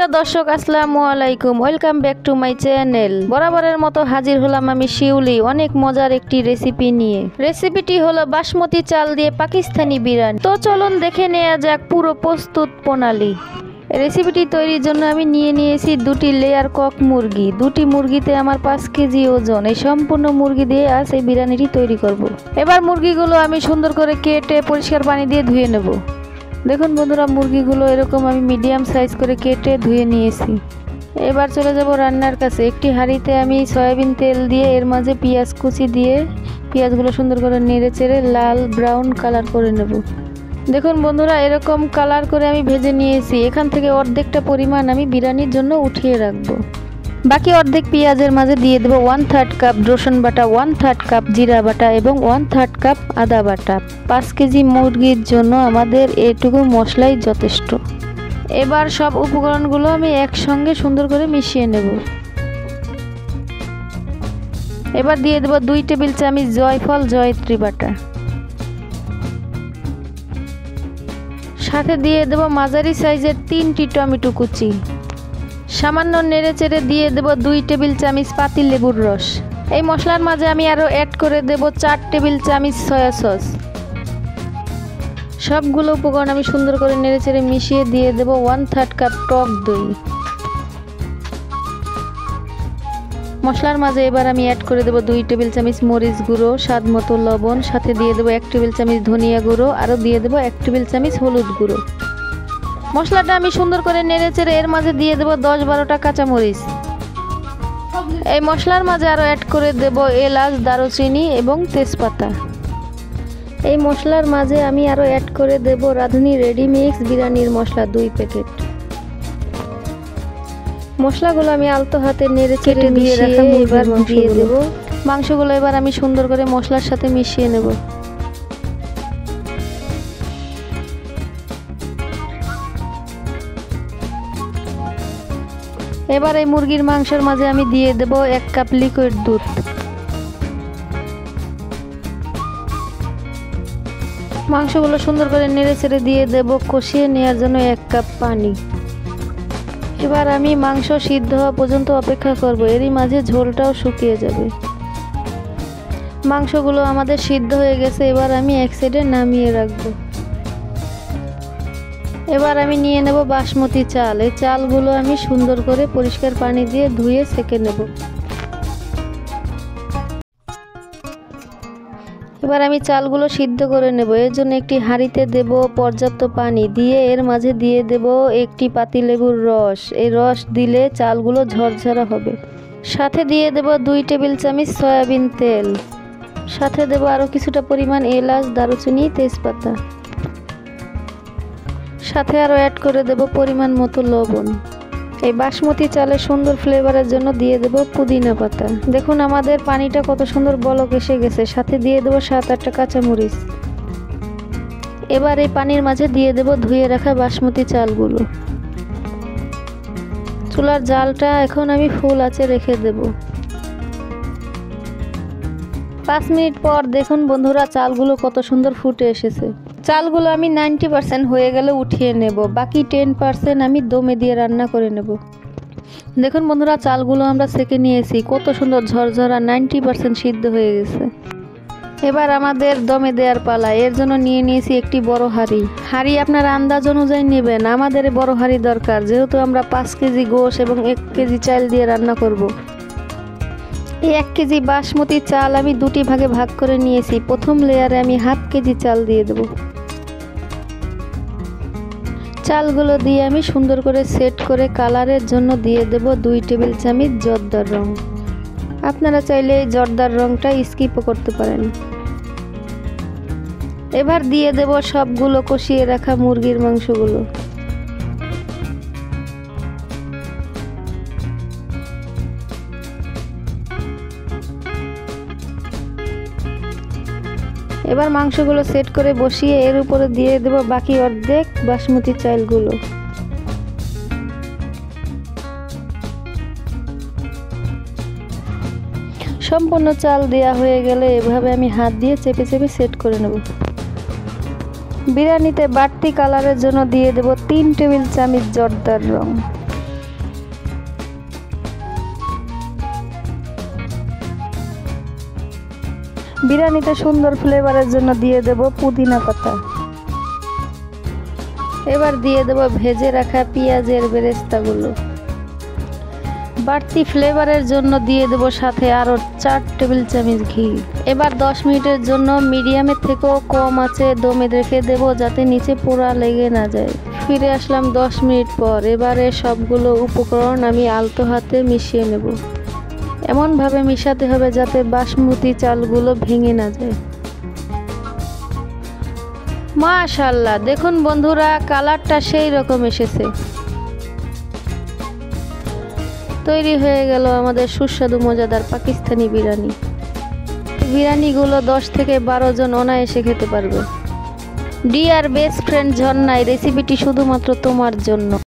প্রিয় দর্শক আসসালামু আলাইকুম, welcome back to my channel. বরাবরের মতো হাজির হলাম আমি শিউলি অনেক মজার একটি রেসিপি নিয়ে। রেসিপিটি হলো বাসমতি চাল দিয়ে পাকিস্তানি বিরিয়ানি। তো চলুন দেখে নেওয়া যাক পুরো প্রস্তুত প্রণালী। রেসিপিটি তৈরির জন্য আমি নিয়ে নিয়েছি দুটি লেয়ার কক মুরগি। দুটি মুরগিতে আমার 5 কেজি ওজন। এই সম্পূর্ণ মুরগি দিয়ে আজ এই বিরিয়ানিটি তৈরি করব। এবার মুরগিগুলো আমি সুন্দর করে কেটে পরিষ্কার পানি দিয়ে ধুয়ে নেব। দেখুন বন্ধুরা, মুরগিগুলো এরকম আমি মিডিয়াম সাইজ করে কেটে ধুয়ে নিয়েছি। এবার চলে যাব রান্নার কাছে। একটি হাঁড়িতে আমি সয়াবিন তেল দিয়ে এর মাঝে পেঁয়াজ কুচি দিয়ে পেঁয়াজগুলো সুন্দর করে নেড়ে চেড়ে লাল ব্রাউন কালার করে নেব। দেখুন বন্ধুরা, এরকম কালার করে আমি ভেজে নিয়েছি। এখান থেকে অর্ধেকটা পরিমাণ আমি বিরিয়ানির জন্য উঠিয়ে রাখবো। বাকি অর্ধেক পেঁয়াজের মাঝে দিয়ে দেবো 1/3 কাপ রসুন বাটা, 1/3 কাপ জিরা বাটা এবং 1/3 কাপ আদা বাটা। 5 কেজি মুরগির জন্য আমাদের এটুকু মশলাই যথেষ্ট। এবার সব উপকরণগুলো আমি একসঙ্গে সুন্দর করে মিশিয়ে নেব। এবার দিয়ে দেবো 2 টেবিল চামচ জয়ফল জয়ত্রী বাটা, সাথে দিয়ে দেবো মাঝারি সাইজের 3টি টমেটো কুচি। সামান্য নেড়ে চেড়ে দিয়ে দেব 2 টেবিল চামচ পাতি লেবুর রস। এই মশলার মাঝে আমি আরও অ্যাড করে দেব 4 টেবিল চামচ সয়া সস। সবগুলো উপকরণ আমি সুন্দর করে নেড়ে চেড়ে মিশিয়ে দিয়ে দেব 1/3 কাপ টক দই। মশলার মাঝে এবার আমি অ্যাড করে দেব 2 টেবিল চামচ মরিচ গুঁড়ো, স্বাদ মতো লবণ, সাথে দিয়ে দেব 1 টেবিল চামচ ধনিয়া গুঁড়ো, আরও দিয়ে দেব 1 টেবিল চামচ হলুদ গুঁড়ো। মশলাটা আমি সুন্দর করে নেড়ে চেড়ে এর মাঝে দিয়ে দেব 10-12টা কাঁচামরিচ। এই মশলার মাঝে আরও অ্যাড করে দেব এলাচ, দারুচিনি এবং তেজপাতা। এই মশলার মাঝে আমি আরও অ্যাড করে দেব রাঁধুনি রেডি মিক্স বিরিয়ানির মশলা 2 প্যাকেট। মশলাগুলো আমি আলতো হাতে নেড়ে চেড়ে দিয়ে রাখা এবার দিয়ে দেব মাংসগুলো। এবার আমি সুন্দর করে মশলার সাথে মিশিয়ে নেব। এবার এই মুরগির মাংসের মাঝে আমি দিয়ে দেব 1 কাপ লিকুইড দুধ। মাংসগুলো সুন্দর করে নেড়ে চেড়ে দিয়ে দেব কষিয়ে নেওয়ার জন্য 1 কাপ পানি। এবার আমি মাংস সিদ্ধ হওয়া পর্যন্ত অপেক্ষা করব। এরই মাঝে ঝোলটাও শুকিয়ে যাবে। মাংসগুলো আমাদের সিদ্ধ হয়ে গেছে। এবার আমি এক সাইডে নামিয়ে রাখবো। এবার আমি নিয়ে নেব বাসমতি চাল। এই চালগুলো আমি সুন্দর করে পরিষ্কার পানি দিয়ে ধুয়ে ছেঁকে নেব। এবার আমি চালগুলো সিদ্ধ করে নেব। এর জন্য একটি হাঁড়িতে দেব পর্যাপ্ত পানি, দিয়ে এর মাঝে দিয়ে দেব একটি পাতিলেবুর রস। এই রস দিলে চালগুলো ঝরঝরা হবে। সাথে দিয়ে দেব 2 টেবিল চামচ সয়াবিন তেল, সাথে দেব আরও কিছুটা পরিমাণ এলাচ, দারুচিনি, তেজপাতা। সাথে আরও অ্যাড করে দেব পরিমাণ মতো লবণ। এই বাসমতি চালের সুন্দর ফ্লেভারের জন্য দিয়ে দেব পুদিনা পাতা। দেখুন আমাদের পানিটা কত সুন্দর বলক এসে গেছে। সাথে দিয়ে দেব 7-8টা কাঁচামরিচ। এবার এই পানির মাঝে দিয়ে দেব ধুয়ে রাখা বাসমতি চালগুলো। চুলার জালটা এখন আমি ফুল আঁচে রেখে দেব। 5 মিনিট পর দেখুন বন্ধুরা, চালগুলো কত সুন্দর ফুটে এসেছে। চালগুলো আমি 90% হয়ে গেলে উঠিয়ে নেব। বাকি 10% আমি দমে দিয়ে রান্না করে নেব। দেখুন বন্ধুরা, চালগুলো আমরা ছেঁকে নিয়েছি। কত সুন্দর ঝরঝরা 90% সিদ্ধ হয়ে গেছে। এবার আমাদের দমে দেওয়ার পালা। এর জন্য নিয়ে নিয়েছি একটি বড় হাঁড়ি। হাঁড়ি আপনার আন্দাজ অনুযায়ী নেবেন। আমাদের বড় হাঁড়ি দরকার, যেহেতু আমরা 5 কেজি গোশ এবং 1 কেজি চাল দিয়ে রান্না করব। এই 1 কেজি বাসমতি চাল আমি 2টি ভাগে ভাগ করে নিয়েছি। প্রথম লেয়ারে আমি 1/2 কেজি চাল দিয়ে দেব। চালগুলো দিয়ে আমি সুন্দর করে সেট করে কালারের জন্য দিয়ে দেব 2 টেবিল চামচ জর্দার রং। আপনারা চাইলে এই জর্দার রংটা স্কিপও করতে পারেন। এবার দিয়ে দেব সবগুলো কষিয়ে রাখা মুরগির মাংসগুলো। এবার মাংসগুলো সেট করে বসিয়ে এর উপরে দিয়ে দেব বাকি অর্ধেক বাসমতি চালগুলো। সম্পূর্ণ চাল দেওয়া হয়ে গেলে এভাবে আমি হাত দিয়ে চেপে চেপে সেট করে নেব। বিরিয়ানিতে বাড়তি কালারের জন্য দিয়ে দেব 3 টেবিল চামচ জর্দার রং। বিরিয়ানিতে সুন্দর ফ্লেভারের জন্য দিয়ে দেব পুদিনা পাতা। এবার দিয়ে দেব ভেজে রাখা পেঁয়াজের বেরেস্তাগুলো। বাড়তি ফ্লেভারের জন্য দিয়ে দেব সাথে আরও 4 টেবিল চামচ ঘি। এবার 10 মিনিটের জন্য মিডিয়ামের থেকেও কম আঁচে দমে রেখে দেব যাতে নিচে পোড়া লেগে না যায়। ফিরে আসলাম 10 মিনিট পর। এবারে সবগুলো উপকরণ আমি আলতো হাতে মিশিয়ে নেব। এমনভাবে মিশাতে হবে যাতে বাসমতি চালগুলো ভেঙে না যায়। মাশাআল্লাহ, দেখুন বন্ধুরা, কালারটা সেই রকম এসেছে। তৈরি হয়ে গেল আমাদের সুস্বাদু মজাদার পাকিস্তানি বিরিয়ানি। বিরিয়ানিগুলো 10 থেকে 12 জন অনায়াসে খেতে পারবে। ডিয়ার বেস্ট ফ্রেন্ড ঝর্ণা, এই রেসিপিটি শুধুমাত্র তোমার জন্য।